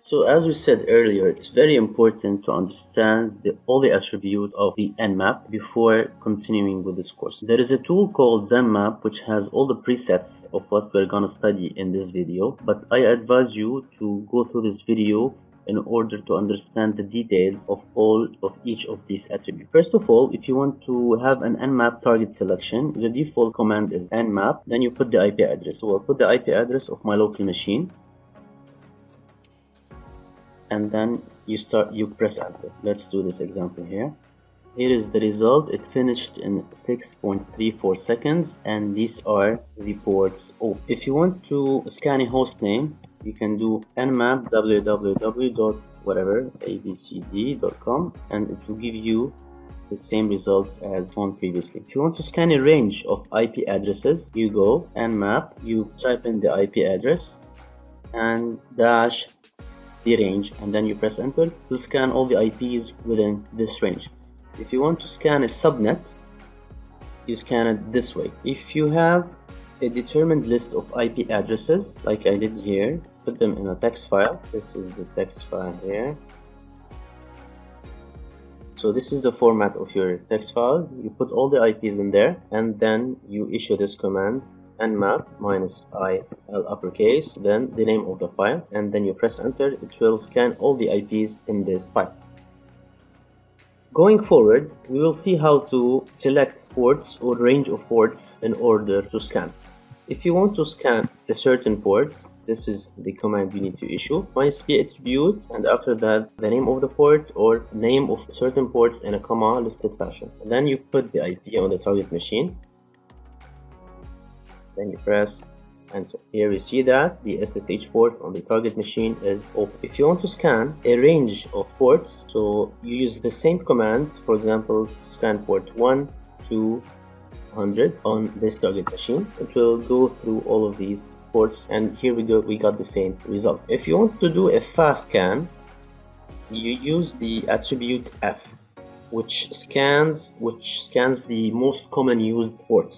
So as we said earlier, it's very important to understand all the attributes of the NMAP before continuing with this course. There is a tool called ZENMAP which has all the presets of what we're going to study in this video, but I advise you to go through this video in order to understand the details of each of these attributes. First of all, if you want to have an NMAP target selection, the default command is NMAP, then you put the IP address. So I'll put the IP address of my local machine, and then you press enter. Let's do this example here. Here is the result. It finished in 6.34 seconds, and these are the ports open. If you want to scan a host name, you can do nmap www.abcd.com, and it will give you the same results as one previously. If you want to scan a range of IP addresses, you go nmap, you type in the IP address and dash the range, and then you press enter to scan all the IPs within this range. If you want to scan a subnet, you scan it this way. If you have a determined list of IP addresses, like I did here, put them in a text file. This is the text file here. So this is the format of your text file. You put all the IPs in there, and then you issue this command nmap -il uppercase, then the name of the file, and then you press enter. It will scan all the IPs in this file. Going forward, we will see how to select ports or range of ports in order to scan. If you want to scan a certain port, this is the command you need to issue -p attribute, and after that the name of the port or name of certain ports in a comma listed fashion. And then you put the IP on the target machine. Then you press enter. Here we see that the SSH port on the target machine is open. If you want to scan a range of ports, so you use the same command. For example, scan port 1 to 100 on this target machine. It will go through all of these ports, and here we go, we got the same result. If you want to do a fast scan, you use the attribute F, which scans the most common used ports.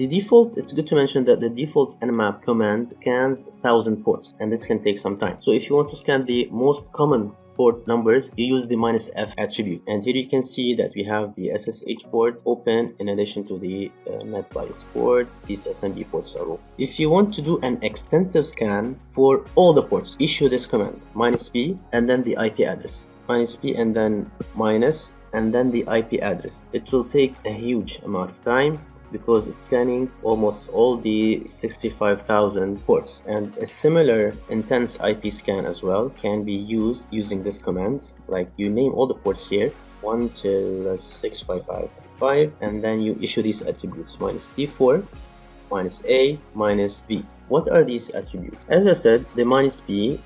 The default, it's good to mention that the default nmap command scans 1000 ports, and this can take some time. So if you want to scan the most common port numbers, you use the -f attribute. And here you can see that we have the SSH port open in addition to the NETBIOS port. These SMB ports are open. If you want to do an extensive scan for all the ports, issue this command -p and then the IP address. -p and then minus and then the IP address. It will take a huge amount of time because it's scanning almost all the 65,000 ports, and a similar intense IP scan as well can be used using this command. Like, you name all the ports here 1 till 655, and then you issue these attributes -t4, -a, -b. What are these attributes? As I said, the -b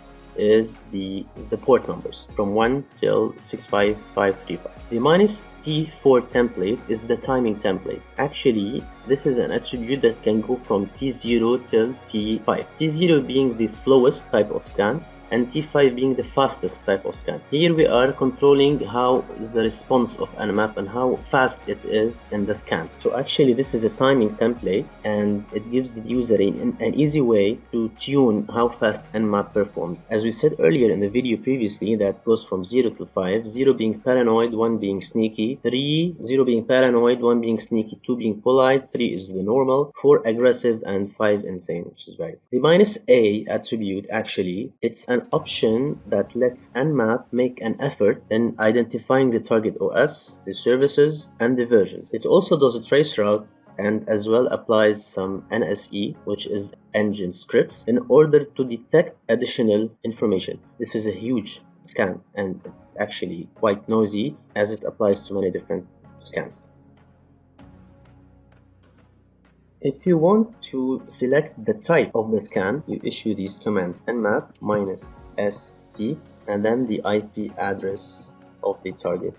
is the port numbers from 1 till 65535. The -t4 template is the timing template. Actually, this is an attribute that can go from T0 till T5. T0 being the slowest type of scan, and T5 being the fastest type of scan. Here we are controlling how is the response of NMAP and how fast it is in the scan. So actually this is a timing template, and it gives the user an easy way to tune how fast NMAP performs. As we said earlier in the video previously, that goes from 0 to 5, 0 being paranoid, 1 being sneaky, 0 being paranoid, 1 being sneaky, 2 being polite, 3 is the normal, 4 aggressive, and 5 insane, which is right. The -a attribute, actually, it's an option that lets NMAP make an effort in identifying the target OS, the services, and the version. It also does a traceroute and as well applies some NSE, which is engine scripts, in order to detect additional information. This is a huge scan, and it's actually quite noisy as it applies to many different scans. If you want to select the type of the scan, you issue these commands nmap -st and then the IP address of the target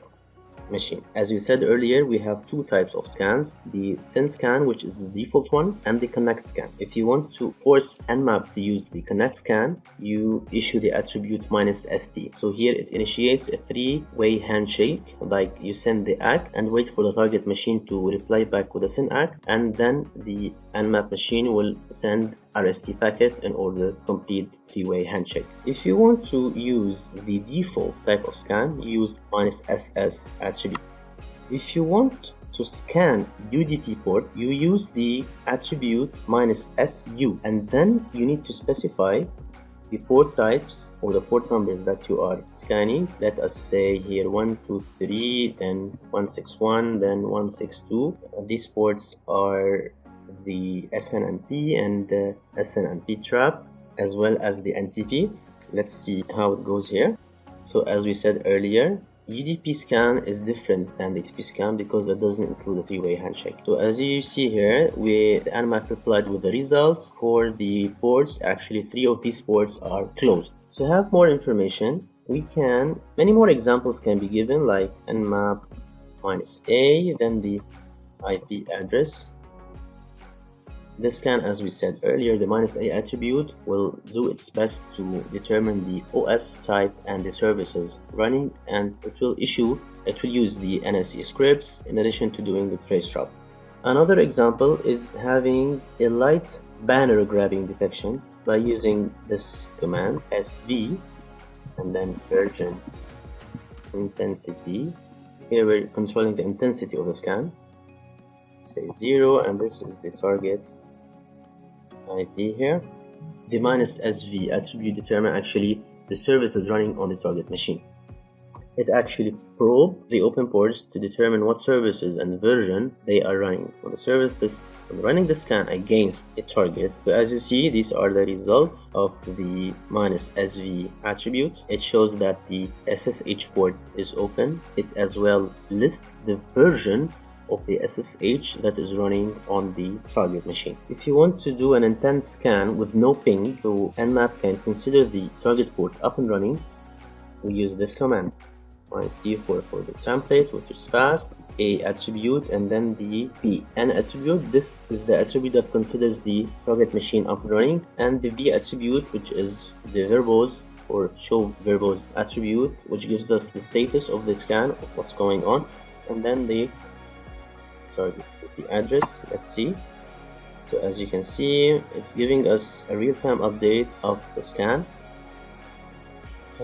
machine. As we said earlier, we have two types of scans: the SYN scan, which is the default one, and the connect scan. If you want to force NMAP to use the connect scan, you issue the attribute -st. So here it initiates a three-way handshake, like you send the ACK and wait for the target machine to reply back with a SYN ACK, and then the NMAP machine will send RST packet in order to complete three-way handshake. If you want to use the default type of scan, use -SS attribute. If you want to scan UDP port, you use the attribute -SU, and then you need to specify the port types or the port numbers that you are scanning. Let us say here 123, then 161, then 162. These ports are the SNMP and the SNMP trap, as well as the NTP. Let's see how it goes here. So as we said earlier, UDP scan is different than the XP scan because it doesn't include a three-way handshake. So as you see here, the NMAP replied with the results for the ports. Actually, 3 of these ports are closed. To have more information, many more examples can be given, like NMAP -A, then the IP address. This scan, as we said earlier, the -A attribute will do its best to determine the OS type and the services running, and it will use the NSE scripts in addition to doing the trace trap. Another example is having a light banner grabbing detection by using this command SV and then version intensity. Here we're controlling the intensity of the scan. Say 0, and this is the target IP here. The -SV attribute determine actually the services running on the target machine. It actually probe the open ports to determine what services and version they are running on the service. Running the scan against a target. So as you see, these are the results of the -SV attribute. It shows that the SSH port is open. It as well lists the version of the SSH that is running on the target machine. If you want to do an intense scan with no ping, so NMAP can consider the target port up and running, we use this command -T4 for the template, which is fast, A attribute, and then the B. N attribute, this is the attribute that considers the target machine up and running, and the B attribute, which is the verbose or show verbose attribute, which gives us the status of the scan of what's going on, and then the address. Let's see. So as you can see, it's giving us a real-time update of the scan,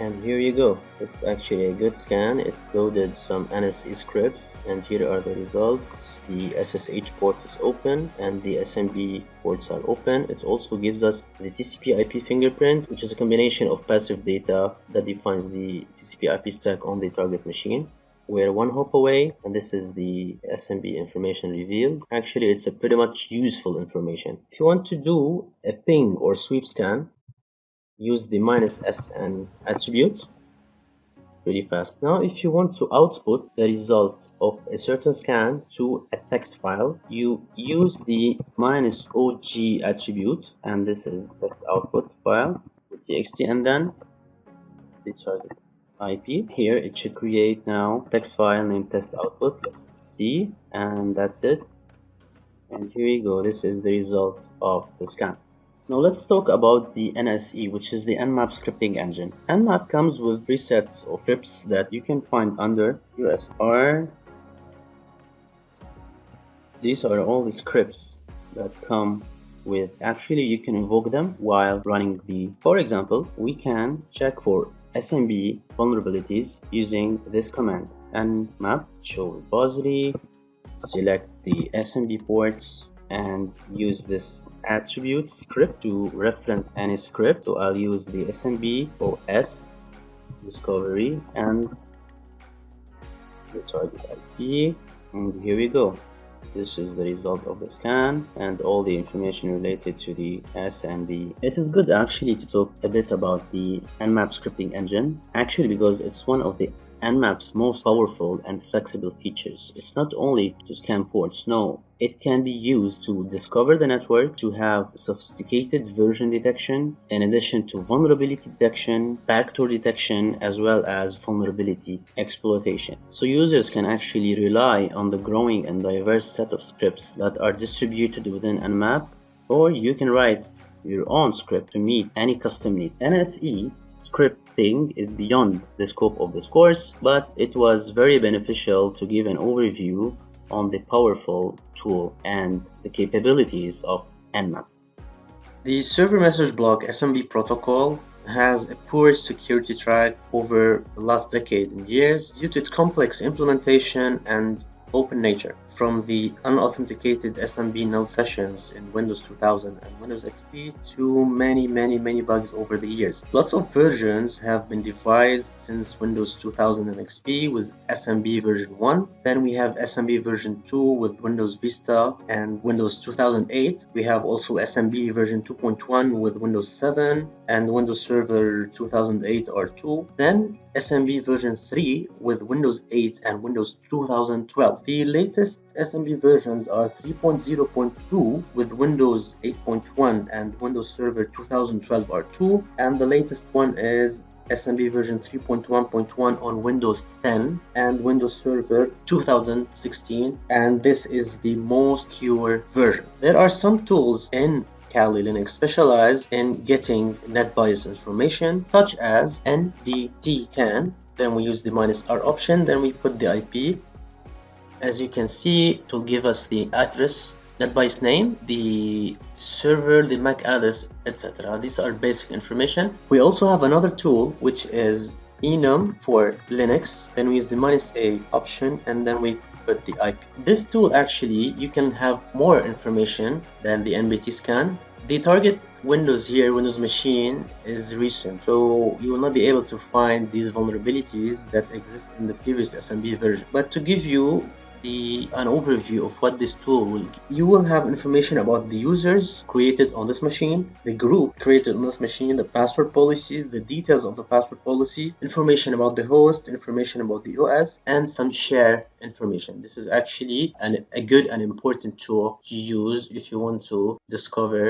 and here you go. It's actually a good scan. It loaded some NSE scripts, and here are the results. The SSH port is open and the SMB ports are open. It also gives us the TCP/IP fingerprint, which is a combination of passive data that defines the TCP/IP stack on the target machine. We're one hop away, and this is the SMB information revealed. Actually, it's a pretty much useful information. If you want to do a ping or sweep scan, use the -SN attribute. Pretty fast. Now, if you want to output the result of a certain scan to a text file, you use the -OG attribute, and this is test output file with txt, and then the target IP. Here it should create now text file named test output. Let's see, and that's it. And here you go. This is the result of the scan. Now let's talk about the NSE, which is the NMAP scripting engine. NMAP comes with presets of scripts that you can find under USR. These are all the scripts that come with. Actually, you can invoke them while running for example, we can check for SMB vulnerabilities using this command: NMAP show repository, select the SMB ports, and use this attribute script to reference any script. So I'll use the SMB OS discovery and the target IP, and here we go. This is the result of the scan and all the information related to the SMB. It is good actually to talk a bit about the NMAP scripting engine, actually, because it's one of the NMAP's most powerful and flexible features. It's not only to scan ports, no, it can be used to discover the network, to have sophisticated version detection, in addition to vulnerability detection, backdoor detection, as well as vulnerability exploitation. So users can actually rely on the growing and diverse set of scripts that are distributed within NMAP, or you can write your own script to meet any custom needs. NSE scripting is beyond the scope of this course, but it was very beneficial to give an overview on the powerful tool and the capabilities of NMAP. The server message block SMB protocol has a poor security track over the last decade and years due to its complex implementation and open nature. From the unauthenticated SMB null sessions in Windows 2000 and Windows XP to many bugs over the years. Lots of versions have been devised since Windows 2000 and XP with SMB version 1. Then we have SMB version 2 with Windows Vista and Windows 2008. We have also SMB version 2.1 with Windows 7 and Windows Server 2008 R2. Then SMB version 3 with Windows 8 and Windows 2012. The latest SMB versions are 3.0.2 with Windows 8.1 and Windows Server 2012 R2, and the latest one is SMB version 3.1.1 on Windows 10 and Windows Server 2016, and this is the most secure version. There are some tools in Kali Linux specialized in getting NetBIOS information, such as NBTCAN. Then we use the -R option, then we put the IP. As you can see, it will give us the address, NetBIOS name, the server, the MAC address, etc. These are basic information. We also have another tool which is enum for Linux. Then we use the -A option and then we put the IP. This tool actually, you can have more information than the NBT scan. The target Windows here, Windows machine, is recent, so you will not be able to find these vulnerabilities that exist in the previous SMB version. But to give you an overview of what this tool will give, you will have information about the users created on this machine, the group created on this machine, the password policies, the details of the password policy, information about the host, information about the OS, and some share information. This is actually a good and important tool to use if you want to discover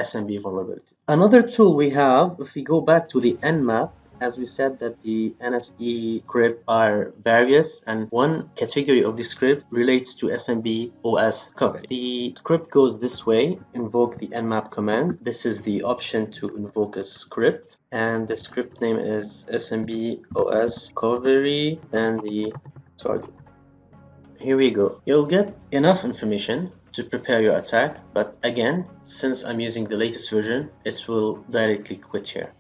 SMB vulnerability. Another tool we have, if we go back to the NMAP, as we said that the NSE scripts are various, and one category of the script relates to SMB OS coverage. The script goes this way: invoke the NMAP command. This is the option to invoke a script, and the script name is SMB OS coverage and the target. Here we go. You'll get enough information to prepare your attack, but again, since I'm using the latest version, it will directly quit here.